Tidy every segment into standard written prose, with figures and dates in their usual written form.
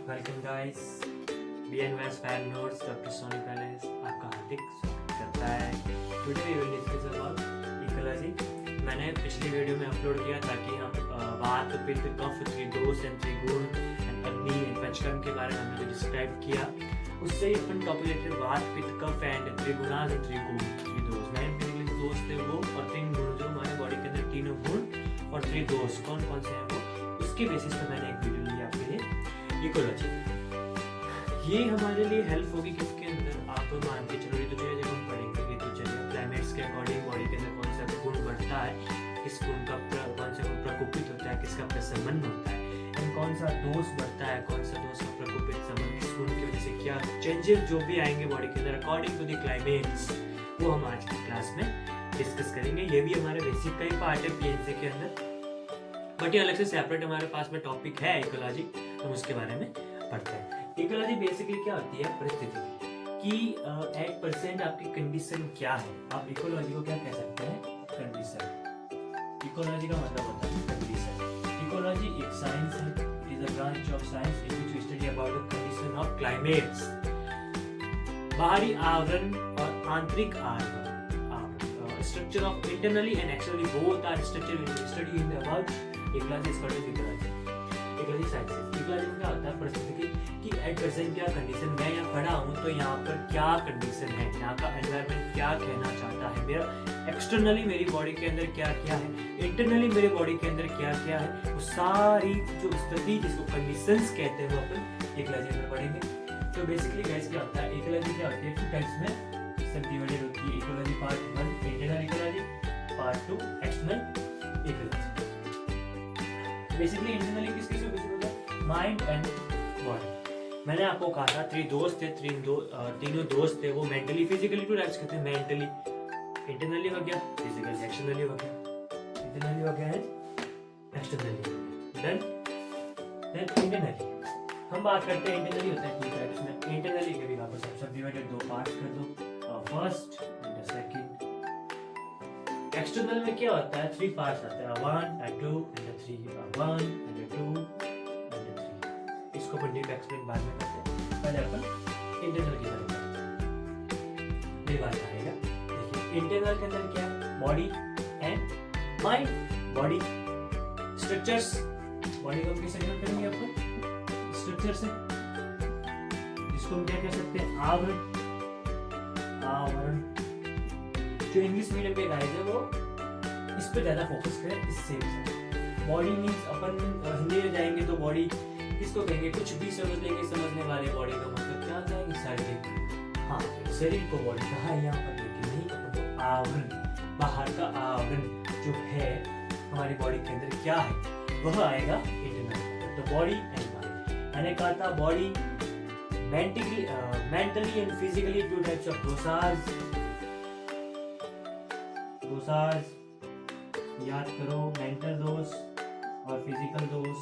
Welcome guys, BNVS fan notes doctor Soni palace आपका हार्दिक स्वागत करता है। Today we will discuss about ecology. मैंने पिछली वीडियो में अपलोड किया ताकि हम वात पित्त कफ त्रिदोष एंड त्रिगुण एंड अग्नि एंड पंचकर्म के बारे में हमने डिस्क्राइब किया। उससे ही अपन टॉपिक वात पित्त कफ एंड त्रिगुणास एंड त्रिगुण त्रिदोष। मेन बेसिकली दोष थे वो और तीन गुण जो हमारे बॉडी के अंदर तीनों गुण और त्रिदोष कौन कौन से हैं वो, उसके बेसिस पे मैंने एक वीडियो ली आपके लिए इकोलॉजी। ये हमारे लिए हेल्प होगी किसके अंदर, आप मान के चलो तो जब हम पढ़ेंगे ये तो चलिए क्लाइमेट्स के अकॉर्डिंग बॉडी के अंदर कौन सा गुण बढ़ता है, किस गुण का कौन सा गुण प्रकोपित होता है, किसका प्रशमन होता है, एंड कौन सा दोष बढ़ता है, कौन सा दोष का प्रकोपित संबंध किस गुण की वजह से क्या चेंजेस जो भी आएंगे बॉडी के अंदर अकॉर्डिंग टू द क्लाइमेट्स, वो हम आज की क्लास में डिस्कस करेंगे। ये भी हमारे बेसिक का ही पार्ट है PNC के अंदर, बट ये अलग से सेपरेट हमारे पास में टॉपिक है इकोलॉजी, हम उसके बारे में पढ़ते हैं। इकोलॉजी बेसिकली क्या होती है, परिस्थिति कि एट परसेंट आपकी कंडीशन क्या है। आप इकोलॉजी को क्या कह सकते हैं, कंडीशन। इकोलॉजी का मतलब होता है कंडीशन। इकोलॉजी एक साइंस है, it is a branch of science in which we study about the condition of climates. बाहरी आवरण और आंतरिक आवरण, structure of internally and externally both are structured in study in the above. Ecology is called ecology. Ecology sciences. Ecology में क्या होता है, परिस्थिति कि एट प्रेजेंट क्या कंडीशन, मैं यहाँ खड़ा हूँ तो यहाँ पर क्या कंडीशन है, यहाँ का एनवायरनमेंट क्या कहना चाहता है, मेरा एक्सटर्नली मेरी बॉडी के अंदर क्या क्या है, इंटरनली मेरे बॉडी के अंदर क्या क्या है, वो सारी जो स्थिति जिसको कंडीशंस कहते हैं वो अपन इकोलॉजी में पढ़ेंगे। तो बेसिकली गाइस क्या होता है, इकोलॉजी क्या होती है, टू टाइप्स में सब डिवाइडेड होती है। Ecology part 1 internal ecology, part 2 external ecology. Basically internally किसके से बेसिस होता है, माइंड एंड बॉडी। मैंने आपको कहा था त्रिदोष थे, तीनों दोष थे, वो मेंटली फिजिकली टू टाइप्स कहते हैं। मेंटली इंटरनली हो गया, फिजिकली एक्सटर्नली हो गया। इंटरनली हो गया है, एक्सटर्नली डन। देन इंटरनली हम बात करते हैं, इंटरनली होता है टू टाइप्स में। इंटरनली के भी आपको सब डिवाइडेड दो पार्ट्स कर दो, फर्स्ट एंड सेकंड। एक्सटर्नल में क्या होता है, 3 पार्ट्स आते हैं, 1 and 2 and 3, 1 and 2 and 3। इसको अपन डीप एक्सप्लेन बाद में करते हैं, पहले अपन इंटरनल की तरफ चलते हैं। ये बात आएगा, देखिए इंटरनल के अंदर क्या है, body and mind. Body structures, body को कैसे सेगमेंट करेंगे अपन, स्ट्रक्चर से, इसको हम क्या कह सकते हैं, आवरण। आवरण जो इंग्लिश मीडियम के गाइस है वो इस पे ज्यादा फोकस करें, इससे बॉडी मींस अपन हिंदी में जाएंगे तो बॉडी किसको कहेंगे, कुछ भी समझ लेंगे, समझने वाले बॉडी का मतलब क्या जाएंगे, शरीर। हाँ, शरीर को बॉडी कहा है यहाँ पर, लेकिन नहीं अपन को आवरण, बाहर का आवरण जो है हमारी बॉडी के अंदर क्या है वह आएगा इंटरनल। तो बॉडी एंड माइंड, मैंने कहा था body mentally and physically two types of dosas याद करो, मेंटल दोष और फिजिकल दोष।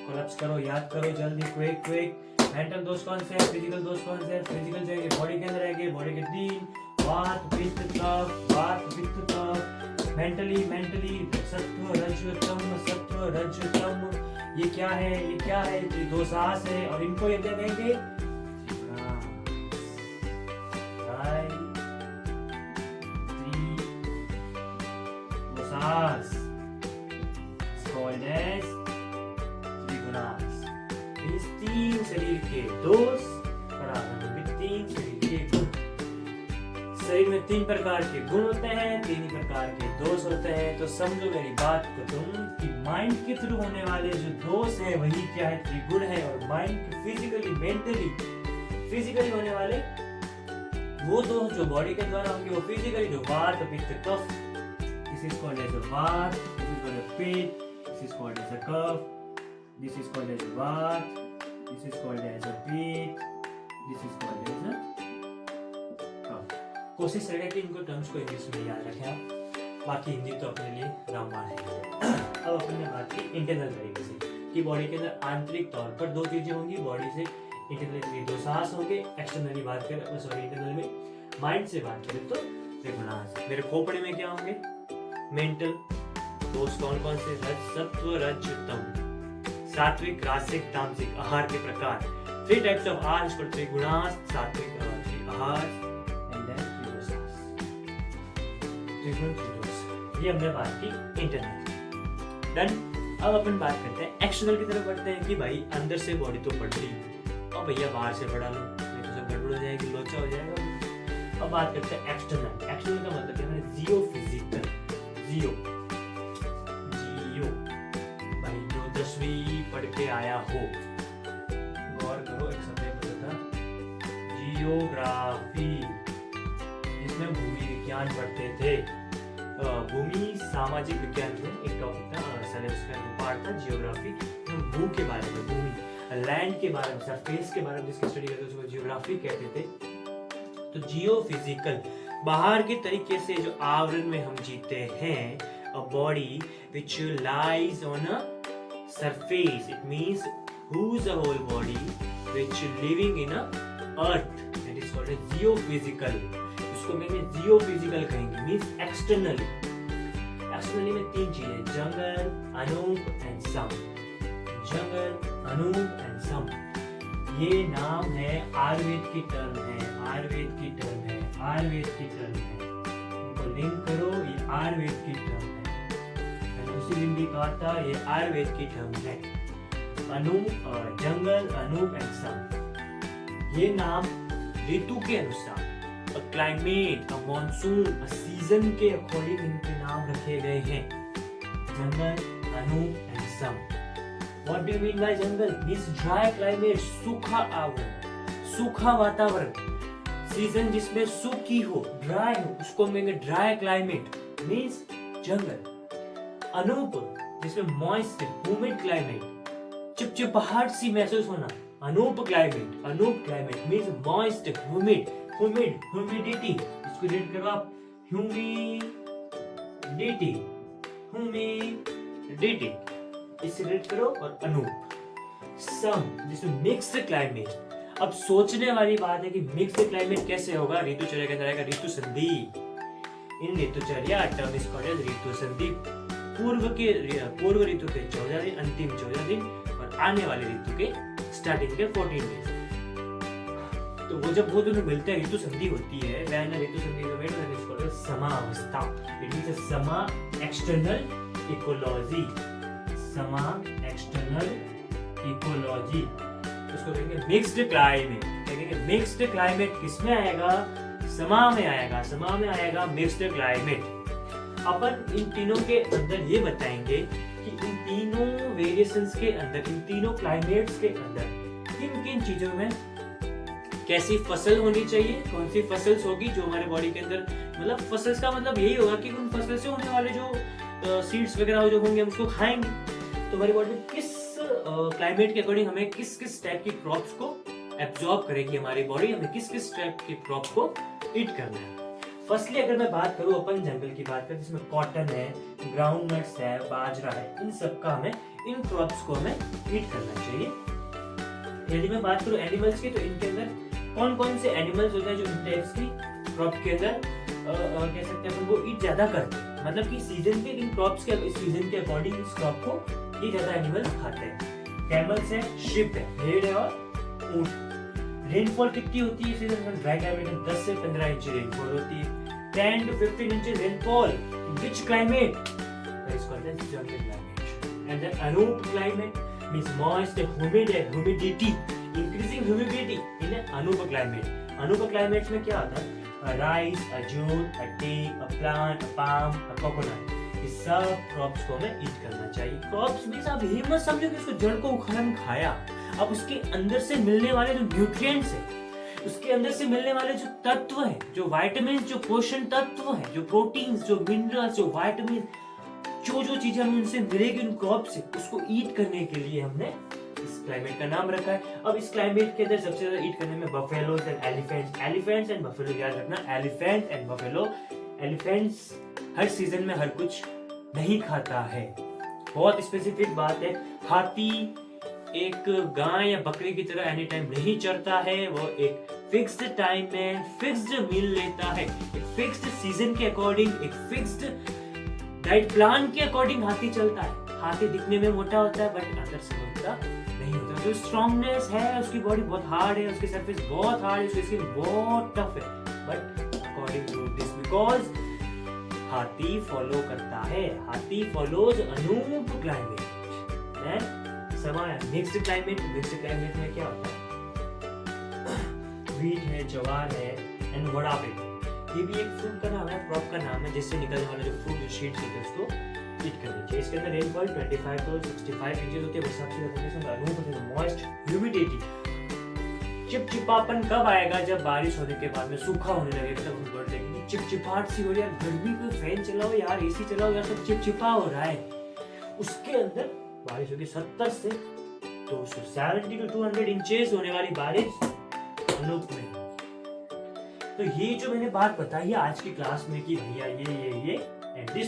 कोलैप्स करो, याद करो जल्दी, क्विक। मेंटल दोष कौन से है, फिजिकल दोष कौन से है। फिजिकल जो है बॉडी के अंदर आएंगे, बॉडी के 3 वात पित्त कफ, वात पित्त कफ। मेंटली सत्व रज तम। ये क्या है, ये क्या है, ये दोषास है, और इनको ये क्या कहेंगे, दोषास called as त्रिगुणास। इस 3 शरीर के दोष बराबर होंगे 3 शरीर के गुण। शरीर में 3 प्रकार के गुण होते हैं, 3 प्रकार के दोष होते हैं। तो समझो मेरी बात को तुम कि माइंड के थ्रू होने वाले जो दोष है वही क्या है, त्रिगुण है। और माइंड के फिजिकली होने वाले वो दोष जो बॉडी के द्वारा होंगे वो फिजिकली, जो vata pitta kapha, this is called as a vata, this is called a pitta, this is called as a kapha, this is called as a vata, this is called as a pitta, this is called as a kapha. कोशिश करें कि इनको terms को English में याद रखें आप, बाकी हिंदी तो अपने लिए रामबाण है। अब अपन ने बात की इंटरनल तरीके से कि बॉडी के अंदर आंतरिक तौर पर 2 चीजें होंगी, बॉडी से इंटरनली दोषास होंगे, एक्सटर्नली बात करें सॉरी इंटरनल में माइंड से बात करें तो त्रिगुणास। मेरे खोपड़े में क्या होंगे, मेंटल दोष कौन कौन से, सत्व रज तम। सात्विक, रासिक, तामसिक आहार के प्रकार। 3 टाइप्स ऑफ आहार, इसको त्रिगुणास, सात्विक आहार एंड देन त्रिदोषास। त्रिगुण त्रिदोष, ये हमने बात की इंटरनल। डन। अब अपन बात करते हैं एक्सटर्नल की तरफ बढ़ते हैं कि भाई अंदर से बॉडी तो बढ़ रही है और भैया बाहर से बढ़ा लो, नहीं तो सब गड़बड़ हो जाएगी, लोचा हो जाएगा। अब बात करते हैं एक्सटर्नल। एक्सटर्नल का मतलब क्या है? जियो फिजिकल। जियो भाई जो 10वीं पढ़ के आया हो, गौर करो, एक सब्जेक्ट होता था जियोग्राफी, जिसमें भूमि विज्ञान पढ़ते थे। भूमि सामाजिक विज्ञान में एक टॉपिक था, सिलेबस का पार्ट था जियोग्राफी। भू के बारे में, भूमि, लैंड के बारे में, सरफेस के बारे में जिसकी स्टडी करते थे उसको जियोग्राफी कहते थे। तो जियो फिजिकल, बाहर के तरीके से जो आवरण में हम जीते हैं, a body which lies on a surface, it means whose a whole body which living in a earth, that is called a geophysical। इसको कहेंगे geophysical कहेंगे, means externally। externally में 3 चीजें, जंगल, अनूप एंड सम। जंगल, अनूप एंड सम, ये नाम है आयुर्वेद की टर्म है, आयुर्वेद की टर्म है, आयुर्वेद की टर्म है। इनको लिंक करो, ये आयुर्वेद की टर्म है। उसी दिन भी कहा था ये आयुर्वेद की टर्म है। अनूप, जंगल, अनूप एंड सम, ये नाम ऋतु के अनुसार, क्लाइमेट, मॉनसून, सीजन के अकॉर्डिंग इनके नाम रखे गए हैं। जंगल, अनूप एंड सम। What do you mean by jangal? Means dry climate, सूखा आवरण, सूखा वातावरण। सीजन जिसमें सूखी हो, ड्राई हो, उसको कहेंगे ड्राई क्लाइमेट, मींस जंगल। अनूप, जिसमें मॉइस्ट, ह्यूमिड क्लाइमेट, चिपचिपाहट सी महसूस होना, अनूप क्लाइमेट। अनूप climate means moist, humid, humidity, इसको रीड करो आप, ह्यूमिडिटी, ह्यूमिडिटी, इसे रीड करो। और अनूप। सम, जिसमें मिक्स्ड क्लाइमेट। अब सोचने वाली बात है कि मिक्स्ड क्लाइमेट कैसे होगा? ऋतुचर्या के अंदर आएगा ऋतु संधि। इन ऋतुचर्या टर्म इज कॉल्ड एज ऋतु संधि। पूर्व ऋतु के 14 दिन, अंतिम 14 दिन और आने वाले ऋतु के स्टार्टिंग के 14 डेज। तो वो जब वो दोनों मिलते हैं, ऋतु संधि होती है, वह ऋतु संधि का मेन है इसको समावस्था। इट मींस समा एक्सटर्नल इकोलॉजी, समा एक्सटर्नल इकोलॉजी। उसको कहेंगे मिक्स्ड क्लाइमेट। कहेंगे मिक्स्ड क्लाइमेट किसमें आएगा? समा में आएगा, समा में आएगा मिक्स्ड क्लाइमेट। अपन इन तीनों के अंदर ये बताएंगे कि इन तीनों वेरिएशंस के अंदर, इन तीनों क्लाइमेट्स के अंदर किन किन चीजों में कैसी फसल होनी चाहिए, कौन सी फसल होगी जो हमारे बॉडी के अंदर, मतलब फसल्स का मतलब यही होगा कि उन फसल से होने वाले जो सीड्स वगैरह जो होंगे हम उसको खाएंगे। तो हमारी बॉडी में किस क्लाइमेट के अकॉर्डिंग हमें किस किस टाइप की क्रॉप्स को एब्जॉर्ब करेगी हमारी बॉडी, हमें किस किस टाइप की क्रॉप को ईट करना है। फर्स्टली अगर मैं बात करूं, अपन जंगल की बात करें जिसमें कॉटन है, ग्राउंड नट्स है, बाजरा है, इन सब का हमें, इन क्रॉप्स को हमें ईट करना चाहिए। यदि मैं बात करूं एनिमल्स की, तो इनके अंदर कौन कौन से एनिमल्स होते हैं जो इन टाइप्स की क्रॉप के अंदर कह सकते हैं वो ईट ज्यादा करते हैं, मतलब कि सीजन के इन क्रॉप्स के सीजन के अकॉर्डिंग इस क्रॉप को ये ज्यादा एनिमल्स खाते हैं। कैमल्स है, शिप है, भेड़ है और ऊंट। रेनफॉल कितनी होती है सीजन में? ड्राई क्लाइमेट में 10 से 15 इंच रेनफॉल होती है। 10 to 15 inches rainfall in which climate? That is called as jungle climate. And then Anup climate means moist, humid, humidity, increasing humidity in an Anup climate. Anup climates में क्या आता है? A rice, a jute, a tea, a plant, a palm, a coconut. इस सब crops को हमें ईट करना चाहिए। क्रॉप्स मींस आप ये मत समझो कि उसको जड़ को उखाड़ खाया। अब उसके अंदर से मिलने वाले जो न्यूट्रिएंट्स है, उसके अंदर से मिलने वाले जो तत्व है, जो विटामिन, जो पोषण तत्व है, जो प्रोटीन्स, जो मिनरल्स, जो विटामिन, जो चीजें हमें उनसे मिलेगी उन क्रॉप से, उसको ईट करने के लिए हमने इस क्लाइमेट का नाम रखा है। अब इस क्लाइमेट के अंदर सबसे ज्यादा ईट करने में buffaloes and elephants, elephants and buffalo याद रखना, elephant and buffalo. Elephants her season में हर कुछ नहीं खाता है, बहुत स्पेसिफिक बात है। हाथी एक गाय या बकरी की तरह एनी टाइम नहीं चरता है, वो एक फिक्स्ड टाइम में फिक्स्ड मील लेता है, एक फिक्स्ड सीजन के अकॉर्डिंग, एक फिक्स्ड डाइट प्लान के अकॉर्डिंग हाथी चलता है। हाथी दिखने में मोटा होता है बट अंदर से मोटा नहीं होता। जो स्ट्रॉन्गनेस है, उसकी बॉडी बहुत हार्ड है, उसकी सरफेस बहुत हार्ड है, उसकी स्किन बहुत टफ है, but according to this because हाथी फॉलो करता है, हाथी फॉलोज अनूप क्लाइमेट एंड समय मिक्स्ड क्लाइमेट। मिक्स्ड क्लाइमेट में क्या होता है, व्हीट है, ज्वार है एंड वड़ा पे, ये भी एक फ्रूट का नाम है, क्रॉप का नाम है, जिससे निकलने वाला जो फ्रूट शीट होते हैं उसको ईट करनी चाहिए। इसके अंदर रेनफॉल 25 to 65 इंचेस होती है, बरसात की लोकेशन अनूप है, मॉइस्ट ह्यूमिडिटी। चिपचिपापन कब आएगा, जब बारिश होने के बाद में सूखा होने लगेगा, तब हम वर्ड देखेंगे चिपचिपाहट सी हो रही है यार, गर्मी को फैन चलाओ यार, एसी चलाओ यार, सब चिपचिपा हो रहा है। उसके अंदर बारिश होगी 70 से 270 to 200 इंचेस होने वाली बारिश अनूप में। तो ये जो मैंने बात बताई है आज की क्लास में कि भैया ये and this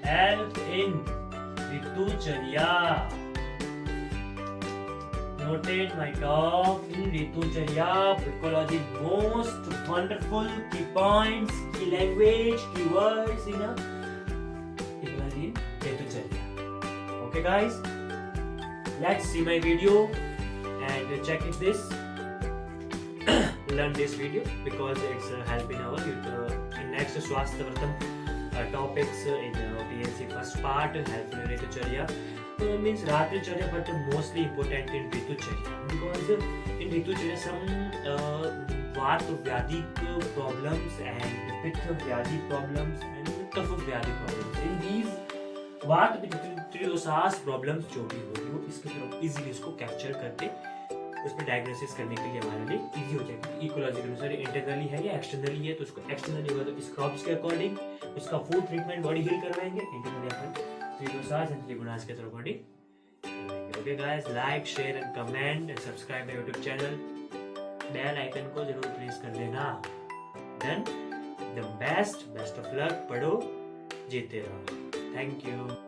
help in ऋतुचर्या। Noted my talk in ऋतुचर्या, ecology most wonderful key points, key language, key words in a ecology ऋतुचर्या। Okay guys, let's see my video and check it this learn this video because it's helping our in next स्वास्थ्य वर्तन topics in PNC first part help in ऋतुचर्या means रात्रिचर्या but mostly important in ऋतुचर्या because in ऋतुचर्या some वात व्याधि problems and पित्त व्याधि problems and कफ व्याधि problems in these वात पित्त problems जो भी होगी वो इसकी तरफ इजीली इसको कैप्चर करके उसमें डायग्नोसिस करने के लिए हमारे लिए इजी हो जाएगी। इकोलॉजी के अनुसार इंटरनली है या एक्सटर्नली है, तो उसको एक्सटर्नली होगा तो इस क्रॉप्स के अकॉर्डिंग उसका फूड ट्रीटमेंट बॉडी हील करवाएंगे, इंटरनली अपन त्रिदोषास एंड त्रिगुणास के तरफ बॉडी करवाएंगे। Okay guys, like share and comment and subscribe my YouTube channel, bell icon को जरूर प्रेस कर देना। Then the best of luck, पढ़ो जीते रहो। Thank you.